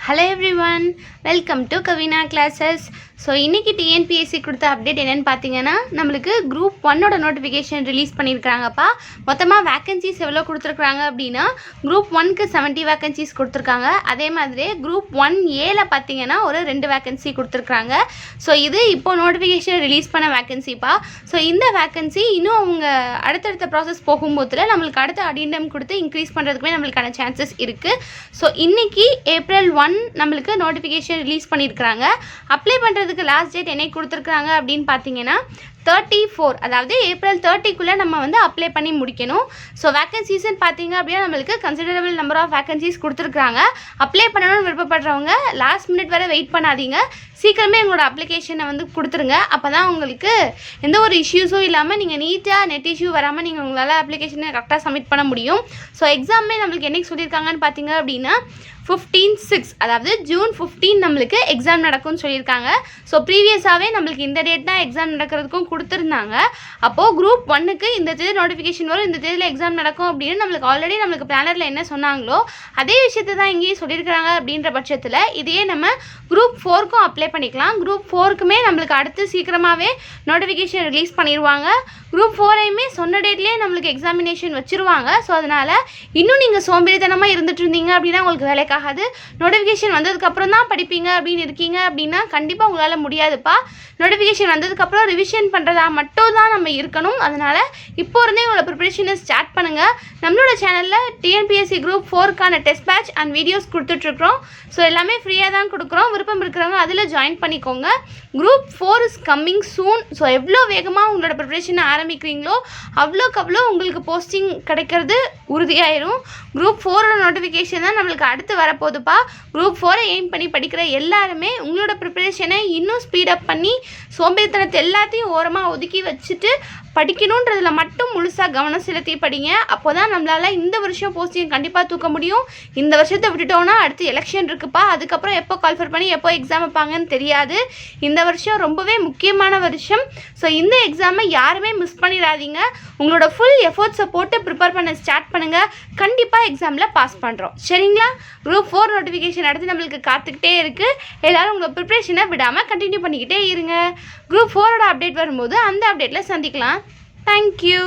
Hello everyone, welcome to Kavina Classes. So இன்றைக்கி TNPSC கொடுத்த update என்னென்னு பார்த்தீங்கன்னா நம்மளுக்கு குரூப் 1ஓட நோட்டிஃபிகேஷன் ரிலீஸ் பண்ணியிருக்காங்கப்பா. மொத்தமாக வேக்கன்சிஸ் எவ்வளோ கொடுத்துருக்குறாங்க அப்படின்னா குரூப் 1க்கு 70 வேக்கன்சிஸ் கொடுத்துருக்காங்க. அதே மாதிரி குரூப் 1ஏல பார்த்தீங்கன்னா ஒரு 2 வேக்கன்சி கொடுத்துருக்குறாங்க. ஸோ இது இப்போது நோட்டிஃபிகேஷன் ரிலீஸ் பண்ண வேக்கன்சிப்பா. ஸோ இந்த வேக்கன்சி இன்னும் அவங்க அடுத்தடுத்த ப்ராசஸ் போகும்போதில் நம்மளுக்கு அடுத்த அடிண்டம் கொடுத்து இன்க்ரீஸ் பண்ணுறதுக்குமே நம்மளுக்கான சான்சஸ் இருக்குது. ஸோ இன்றைக்கி April 1 நம்மளுக்கு நோட்டிஃபிகேஷன் ரிலீஸ் பண்ணியிருக்கிறாங்க. அப்ளை பண்ணுறது லாஸ்ட் டேட் என்னைக்கு கொடுத்துருக்குறாங்க அப்படின்னு பார்த்தீங்கன்னா 34, அதாவது April 30க்குள்ளே நம்ம வந்து அப்ளை பண்ணி முடிக்கணும். ஸோ வேக்கன்சிஸ்ன்னு பார்த்தீங்க அப்படின்னா நம்மளுக்கு கன்சிடரபிள் நம்பர் ஆஃப் வேக்கன்சிஸ் கொடுத்துருக்குறாங்க. அப்ளை பண்ணணும்னு விருப்பப்படுறவங்க லாஸ்ட் மினிட் வரை வெயிட் பண்ணாதீங்க, சீக்கிரமே எங்களோட அப்ளிகேஷனை வந்து கொடுத்துருங்க. அப்போ தான் உங்களுக்கு எந்த ஒரு இஷ்யூஸும் இல்லாமல் நீங்கள் நீட்டாக நெட் இஷ்யூ வராமல் நீங்கள் உங்களால் அப்ளிகேஷனை கரெக்டாக சப்மிட் பண்ண முடியும். ஸோ எக்ஸாமே நம்மளுக்கு என்னைக்கு சொல்லியிருக்காங்கன்னு பார்த்தீங்க அப்படின்னா 15/6, அதாவது June 15 நம்மளுக்கு எக்ஸாம் நடக்கும்னு சொல்லியிருக்காங்க. ஸோ ப்ரீவியஸாகவே நம்மளுக்கு இந்த டேட் தான் எக்ஸாம் நடக்கிறதுக்கும் கொடுத்துருந்தாங்க. அப்போது குரூப் 1க்கு இந்த தேதி நோட்டிஃபிகேஷன் வரும், இந்த தேதியில் எக்ஸாம் நடக்கும் அப்படின்னு நம்மளுக்கு ஆல்ரெடி நம்மளுக்கு பிளானரில் என்ன சொன்னாங்களோ அதே விஷயத்தை தான் இங்கேயும் சொல்லியிருக்கிறாங்க. அப்படின்ற பட்சத்தில் இதையே நம்ம குரூப் 4க்கும் அப்ளை பண்ணிக்கலாம். குரூப் 4க்குமே நம்மளுக்கு அடுத்து சீக்கிரமாகவே நோட்டிஃபிகேஷன் ரிலீஸ் பண்ணிடுவாங்க. குரூப் 4ஐயுமே சொன்ன டேட்லேயே நம்மளுக்கு எக்ஸாமினேஷன் வச்சுருவாங்க. ஸோ அதனால் இன்னும் நீங்கள் சோம்பேறித்தனமாக இருந்துட்டு இருந்தீங்க அப்படின்னா உங்களுக்கு வேலைக்காகாது. நோட்டிஃபிகேஷன் வந்ததுக்கப்புறம் தான் படிப்பீங்க அப்படின்னு இருக்கீங்க அப்படின்னா கண்டிப்பாக உங்களால் முடியாதுப்பா. நோட்டிஃபிகேஷன் வந்ததுக்கப்புறம் ரிவிஷன் பண்ணுறதா மட்டும் தான் நம்ம இருக்கணும். அதனால் இப்போ இருந்தே உங்களோட ப்ரிப்பரேஷனை ஸ்டார்ட் பண்ணுங்கள். நம்மளோட சேனலில் டிஎன்பிஎஸ்சி குரூப் 4க்கான டெஸ்ட் பேட்ச் அண்ட் வீடியோஸ் கொடுத்துட்ருக்குறோம். ஸோ எல்லாமே ஃப்ரீயாக தான் கொடுக்குறோம். விருப்பம் இருக்கிறவங்க அதில் ஜாயின் பண்ணிக்கோங்க. Group 4 is coming soon. So எவ்வளோ வேகமாக உங்களோட ப்ரிப்பரேஷனை ஆரம்பிக்கிறீங்களோ அவ்வளோக்கு அவ்வளோ உங்களுக்கு போஸ்டிங் கிடைக்கிறது உறுதியாயிரும். குரூப் 4ஓட நோட்டிஃபிகேஷன் தான் நம்மளுக்கு அடுத்து வரப்போகுதுப்பா. குரூப் 4ஐ எய்ம் பண்ணி படிக்கிற எல்லாருமே உங்களோட ப்ரிப்பரேஷனை இன்னும் ஸ்பீடப் பண்ணி சோம்பேறித்தனத்தை எல்லாத்தையும் ஓரமாக ஒதுக்கி வச்சுட்டு படிக்கணுன்றதில் மட்டும் முழுசாக கவனம் செலுத்தி படிங்க. அப்போ தான் நம்மளால் இந்த வருஷம் போஸ்டிங் கண்டிப்பாக தூக்க முடியும். இந்த வருஷத்தை விட்டுட்டோன்னா அடுத்து எலெக்ஷன் இருக்குப்பா. அதுக்கப்புறம் எப்போ கால்ஃபர் பண்ணி எப்போ எக்ஸாம் வைப்பாங்கன்னு தெரியாது. இந்த வருஷம் ரொம்பவே முக்கியமான வருஷம். ஸோ இந்த எக்ஸாமை யாருமே மிஸ் பண்ணிடாதீங்க. உங்களோட ஃபுல் எஃபோர்ட்ஸை போட்டு ப்ரிப்பேர் பண்ண ஸ்டார்ட் பண்ணுங்கள். கண்டிப்பாக எக்ஸாமில் பாஸ் பண்ணுறோம். சரிங்களா? குரூப் 4 நோட்டிஃபிகேஷன் அடுத்து நம்மளுக்கு காத்துக்கிட்டே இருக்குது. எல்லோரும் உங்கள் ப்ரிப்ரேஷனை விடாமல் கண்டினியூ பண்ணிக்கிட்டே இருங்க. குரூப் 4ஓட அப்டேட் வரும்போது அந்த அப்டேட்டில் சந்திக்கலாம். Thank you.